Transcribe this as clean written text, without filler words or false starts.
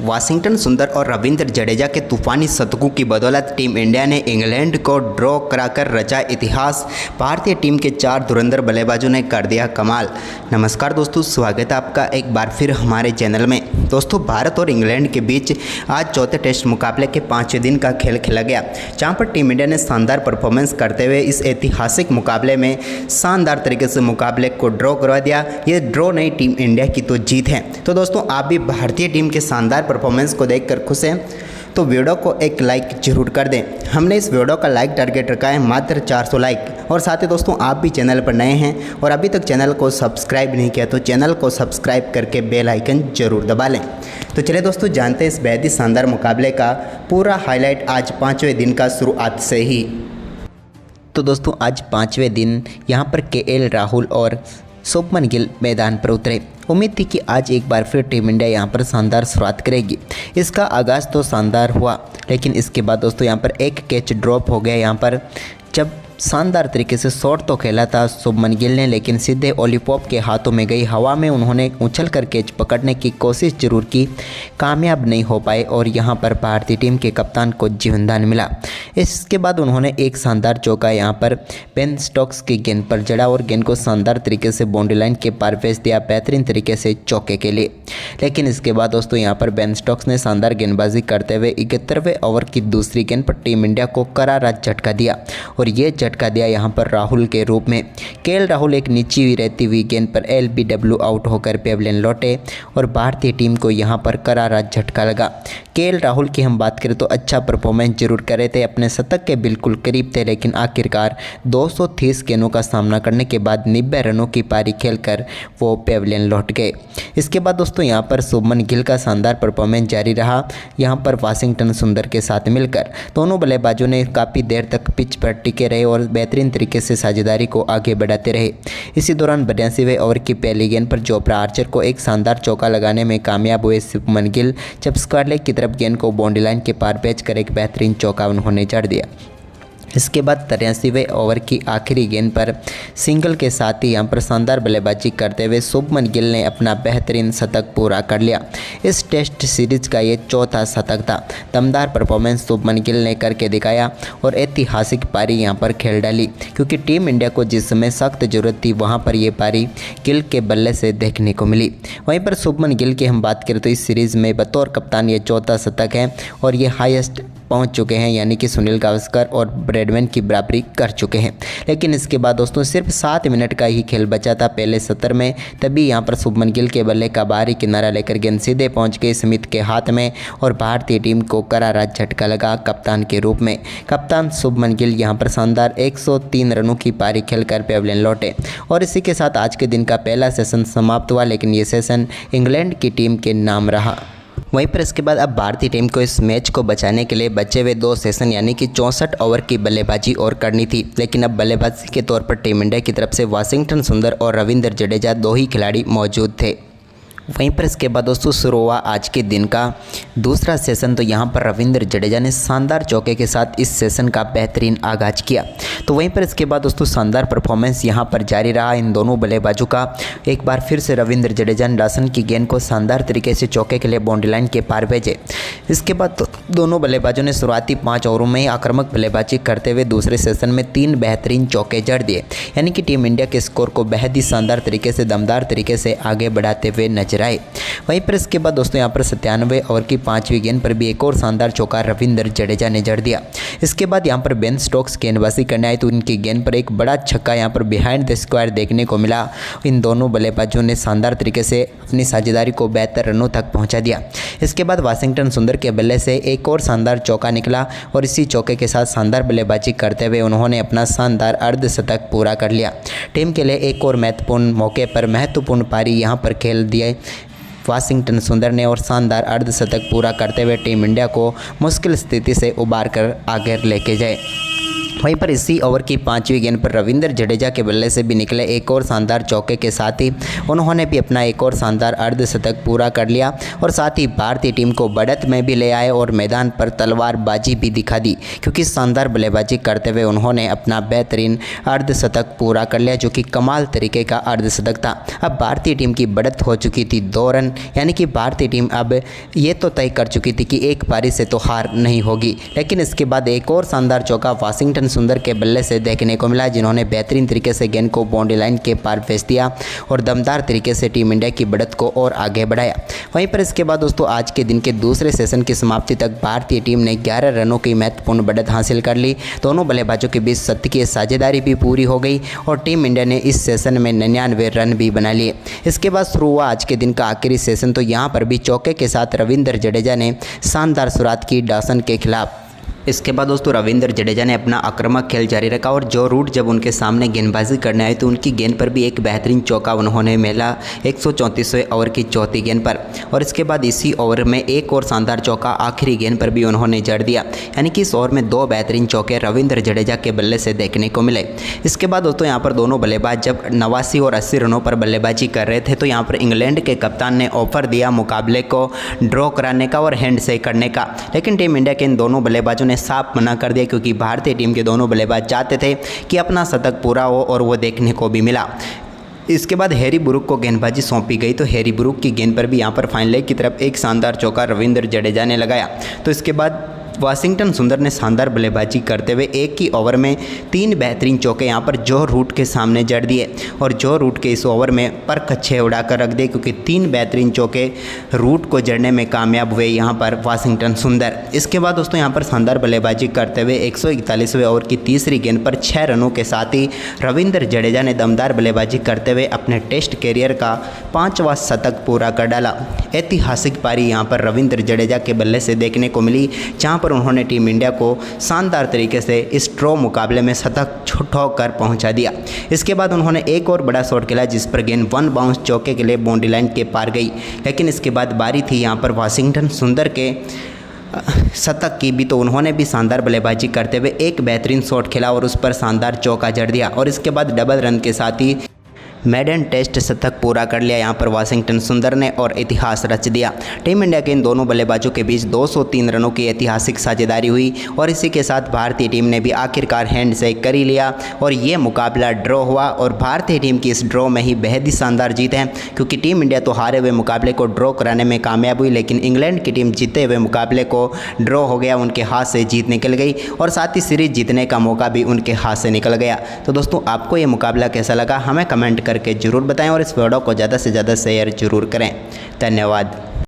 Washington सुंदर और रविंद्र जडेजा के तूफानी शतकों की बदौलत टीम इंडिया ने इंग्लैंड को ड्रॉ कराकर रचा इतिहास। भारतीय टीम के 4 धुरंधर बल्लेबाजों ने कर दिया कमाल। नमस्कार दोस्तों, स्वागत है आपका एक बार फिर हमारे चैनल में। दोस्तों, भारत और इंग्लैंड के बीच आज चौथे टेस्ट मुकाबले के 5वें दिन का खेल खेला गया, जहां पर टीम इंडिया ने शानदार परफॉर्मेंस करते हुए इस ऐतिहासिक मुकाबले में शानदार तरीके से मुकाबले को ड्रॉ करवा दिया। ये ड्रॉ नहीं, टीम इंडिया की तो जीत है। तो दोस्तों, आप भी भारतीय टीम के शानदार परफॉर्मेंस को देखकर खुश हैं तो वीडियो को एक लाइक जरूर कर दें। हमने इस वीडियो का लाइक टारगेट रखा है मात्र 400 लाइक। और साथ ही दोस्तों, आप भी चैनल पर नए हैं और अभी तक चैनल को सब्सक्राइब नहीं किया तो चैनल को सब्सक्राइब करके बेल आइकन जरूर दबा लें। तो चलिए दोस्तों, जानते हैं इस बेहद ही शानदार मुकाबले का पूरा हाईलाइट आज 5वें दिन का शुरुआत से ही। तो दोस्तों, आज 5वें दिन यहाँ पर केएल राहुल और शुभमन गिल मैदान पर उतरे। उम्मीद थी कि आज एक बार फिर टीम इंडिया यहाँ पर शानदार शुरुआत करेगी। इसका आगाज़ तो शानदार हुआ, लेकिन इसके बाद दोस्तों यहाँ पर एक कैच ड्रॉप हो गया। यहाँ पर जब शानदार तरीके से शॉट तो खेला था शुभमन गिल ने, लेकिन सीधे ओली पॉप के हाथों में गई। हवा में उन्होंने उछलकर कैच पकड़ने की कोशिश जरूर की, कामयाब नहीं हो पाए और यहां पर भारतीय टीम के कप्तान को जीवनदान मिला। इसके बाद उन्होंने एक शानदार चौका यहां पर बेन स्टोक्स की गेंद पर जड़ा और गेंद को शानदार तरीके से बाउंड्री लाइन के पार भेज दिया, बेहतरीन तरीके से चौके के लिए। लेकिन इसके बाद दोस्तों यहाँ पर बेन स्टोक्स ने शानदार गेंदबाजी करते हुए 71वें ओवर की दूसरी गेंद पर टीम इंडिया को करारा झटका दिया और ये झटका दिया यहाँ पर राहुल के रूप में। केएल राहुल एक नीची हुई रहती हुई गेंद पर LBW आउट होकर पेवलियन लौटे और भारतीय टीम को यहाँ पर करारा झटका लगा। केएल राहुल की हम बात करें तो अच्छा परफॉर्मेंस जरूर कर रहे थे, अपने शतक के बिल्कुल करीब थे, लेकिन आखिरकार 230 गेंदों का सामना करने के बाद 90 रनों की पारी खेलकर वो पेवलियन लौट गए। इसके बाद दोस्तों यहाँ पर शुभमन गिल का शानदार परफॉर्मेंस जारी रहा। यहाँ पर वाशिंगटन सुंदर के साथ मिलकर दोनों बल्लेबाजों ने काफ़ी देर तक पिच पर टिके रहे और बेहतरीन तरीके से साझेदारी को आगे बढ़ाते रहे। इसी दौरान 82वें ओवर की पहली गेंद पर जोफ्रा आर्चर को एक शानदार चौका लगाने में कामयाब हुए शुभमन गिल, जब स्क्वायर लेग की तरफ गेंद को बाउंड्री लाइन के पार भेजकर एक बेहतरीन चौका उन्होंने जड़ दिया। इसके बाद 83वें ओवर की आखिरी गेंद पर सिंगल के साथ ही यहाँ पर शानदार बल्लेबाजी करते हुए शुभमन गिल ने अपना बेहतरीन शतक पूरा कर लिया। इस टेस्ट सीरीज का ये चौथा शतक था। दमदार परफॉर्मेंस शुभमन गिल ने करके दिखाया और ऐतिहासिक पारी यहाँ पर खेल डाली, क्योंकि टीम इंडिया को जिस समय सख्त जरूरत थी वहाँ पर ये पारी गिल के बल्ले से देखने को मिली। वहीं पर शुभमन गिल की हम बात करें तो इस सीरीज़ में बतौर कप्तान ये चौथा शतक है और ये हाईएस्ट पहुंच चुके हैं, यानी कि सुनील गावस्कर और ब्रैडमैन की बराबरी कर चुके हैं। लेकिन इसके बाद दोस्तों सिर्फ 7 मिनट का ही खेल बचा था पहले सत्र में, तभी यहां पर शुभमन गिल के बल्ले का बाहरी किनारा लेकर गेंद सीधे पहुंच गई स्मिथ के हाथ में और भारतीय टीम को करारा झटका लगा कप्तान के रूप में। कप्तान शुभमन गिल यहां पर शानदार 103 रनों की पारी खेलकर पेवलियन लौटे और इसी के साथ आज के दिन का पहला सेशन समाप्त हुआ, लेकिन ये सेशन इंग्लैंड की टीम के नाम रहा। वहीं पर इसके बाद अब भारतीय टीम को इस मैच को बचाने के लिए बचे हुए 2 सेशन यानी कि 64 ओवर की बल्लेबाजी और करनी थी, लेकिन अब बल्लेबाजी के तौर पर टीम इंडिया की तरफ से वाशिंगटन सुंदर और रविंद्र जडेजा 2 ही खिलाड़ी मौजूद थे। वहीं पर इसके बाद दोस्तों शुरू हुआ आज के दिन का दूसरा सेशन। तो यहाँ पर रविंद्र जडेजा ने शानदार चौके के साथ इस सेशन का बेहतरीन आगाज किया। तो वहीं पर इसके बाद दोस्तों शानदार परफॉर्मेंस यहाँ पर जारी रहा इन दोनों बल्लेबाजों का। एक बार फिर से रविंद्र जडेजा ने डासन की गेंद को शानदार तरीके से चौके के लिए बाउंड्री लाइन के पार भेजे। इसके बाद दोनों बल्लेबाजों ने शुरुआती 5 ओवरों में आक्रामक बल्लेबाजी करते हुए दूसरे सेशन में 3 बेहतरीन चौके जड़ दिए, यानी कि टीम इंडिया के स्कोर को बेहद ही शानदार तरीके से दमदार तरीके से आगे बढ़ाते हुए नजर आए। वहीं पर इसके बाद दोस्तों यहाँ पर 97वें ओवर की 5वीं गेंद पर भी एक और शानदार चौका रविंद्र जडेजा ने जड़ दिया। इसके बाद यहाँ पर बेन स्टोक्स गेंदबाजी करने आए तो उनकी गेंद पर एक बड़ा छक्का यहाँ पर बिहाइंड द स्क्वायर देखने को मिला। इन दोनों बल्लेबाजों ने शानदार तरीके से अपनी साझेदारी को बेहतर रनों तक पहुँचा दिया। इसके बाद वाशिंगटन सुंदर के बल्ले से एक और शानदार चौका निकला और इसी चौके के साथ शानदार बल्लेबाजी करते हुए उन्होंने अपना शानदार अर्धशतक पूरा कर लिया। टीम के लिए एक और महत्वपूर्ण मौके पर महत्वपूर्ण पारी यहाँ पर खेल दिए वाशिंगटन सुंदर ने और शानदार अर्धशतक पूरा करते हुए टीम इंडिया को मुश्किल स्थिति से उबार कर आगे लेके जाए। वहीं पर इसी ओवर की 5वीं गेंद पर रविंद्र जडेजा के बल्ले से भी निकले एक और शानदार चौके के साथ ही उन्होंने भी अपना एक और शानदार अर्धशतक पूरा कर लिया और साथ ही भारतीय टीम को बढ़त में भी ले आए और मैदान पर तलवारबाजी भी दिखा दी, क्योंकि शानदार बल्लेबाजी करते हुए उन्होंने अपना बेहतरीन अर्धशतक पूरा कर लिया, जो कि कमाल तरीके का अर्धशतक था। अब भारतीय टीम की बढ़त हो चुकी थी 2 रन, यानी कि भारतीय टीम अब ये तो तय कर चुकी थी कि एक पारी से तो हार नहीं होगी। लेकिन इसके बाद एक और शानदार चौका वाशिंगटन सुंदर के बल्ले से देखने को मिला, जिन्होंने बेहतरीन तरीके से गेंद को बाउंड्री लाइन के पार भेज दिया और दमदार तरीके से टीम इंडिया की बढ़त को और आगे बढ़ाया। वहीं पर इसके बाद दोस्तों आज के दिन के दूसरे सेशन की समाप्ति तक भारतीय टीम ने 11 रनों की महत्वपूर्ण बढ़त हासिल कर ली। दोनों बल्लेबाजों के बीच शतकीय साझेदारी भी पूरी हो गई और टीम इंडिया ने इस सेशन में 99 रन भी बना लिए। इसके बाद शुरू हुआ आज के दिन का आखिरी सेशन, तो यहाँ पर भी चौके के साथ रविंद्र जडेजा ने शानदार शुरुआत की डॉसन के खिलाफ। इसके बाद दोस्तों रविंद्र जडेजा ने अपना आक्रामक खेल जारी रखा और जो रूट जब उनके सामने गेंदबाजी करने आए तो उनकी गेंद पर भी एक बेहतरीन चौका उन्होंने मेला 134वें ओवर की चौथी गेंद पर। और इसके बाद इसी ओवर में एक और शानदार चौका आखिरी गेंद पर भी उन्होंने जड़ दिया, यानी कि इस ओवर में 2 बेहतरीन चौके रविंद्र जडेजा के बल्ले से देखने को मिले। इसके बाद दोस्तों यहाँ पर दोनों बल्लेबाज जब 89 और 80 रनों पर बल्लेबाजी कर रहे थे तो यहाँ पर इंग्लैंड के कप्तान ने ऑफर दिया मुकाबले को ड्रॉ कराने का और हैंड शेक करने का, लेकिन टीम इंडिया के इन दोनों बल्लेबाजों साफ मना कर दिया, क्योंकि भारतीय टीम के दोनों बल्लेबाज चाहते थे कि अपना शतक पूरा हो और वो देखने को भी मिला। इसके बाद हैरी ब्रूक को गेंदबाजी सौंपी गई, तो हैरी ब्रूक की गेंद पर भी यहाँ पर फाइन लेग की तरफ एक शानदार चौका रविंद्र जडेजा ने लगाया। तो इसके बाद वाशिंगटन सुंदर ने शानदार बल्लेबाजी करते हुए एक ही ओवर में 3 बेहतरीन चौके यहाँ पर जो रूट के सामने जड़ दिए और जो रूट के इस ओवर में पर कच्छे उड़ाकर रख दिए, क्योंकि 3 बेहतरीन चौके रूट को जड़ने में कामयाब हुए यहाँ पर वाशिंगटन सुंदर। इसके बाद दोस्तों यहाँ पर शानदार बल्लेबाजी करते हुए 141वें ओवर की तीसरी गेंद पर 6 रनों के साथ ही रविंद्र जडेजा ने दमदार बल्लेबाजी करते हुए अपने टेस्ट कैरियर का 5वां शतक पूरा कर डाला। ऐतिहासिक पारी यहाँ पर रविंद्र जडेजा के बल्ले से देखने को मिली, जहाँ पर उन्होंने टीम इंडिया को शानदार तरीके से इस ड्रॉ मुकाबले में शतक ठोकर पहुंचा दिया। इसके बाद उन्होंने एक और बड़ा शॉट खेला, जिस पर गेंद 1 बाउंस चौके के लिए बाउंड्री लाइन के पार गई, लेकिन इसके बाद बारी थी यहाँ पर वाशिंगटन सुंदर के शतक की भी, तो उन्होंने भी शानदार बल्लेबाजी करते हुए एक बेहतरीन शॉट खेला और उस पर शानदार चौका जड़ दिया और इसके बाद डबल रन के साथ ही मेडन टेस्ट शतक पूरा कर लिया यहाँ पर वाशिंगटन सुंदर ने और इतिहास रच दिया। टीम इंडिया के इन दोनों बल्लेबाजों के बीच 203 रनों की ऐतिहासिक साझेदारी हुई और इसी के साथ भारतीय टीम ने भी आखिरकार हैंड शेक कर ही लिया और ये मुकाबला ड्रॉ हुआ और भारतीय टीम की इस ड्रॉ में ही बेहद ही शानदार जीत है, क्योंकि टीम इंडिया तो हारे हुए मुकाबले को ड्रॉ कराने में कामयाब हुई, लेकिन इंग्लैंड की टीम जीते हुए मुकाबले को ड्रॉ हो गया, उनके हाथ से जीत निकल गई और साथ ही सीरीज जीतने का मौका भी उनके हाथ से निकल गया। तो दोस्तों आपको ये मुकाबला कैसा लगा हमें कमेंट करके ज़रूर बताएं और इस वीडियो को ज़्यादा से ज़्यादा शेयर ज़रूर करें। धन्यवाद।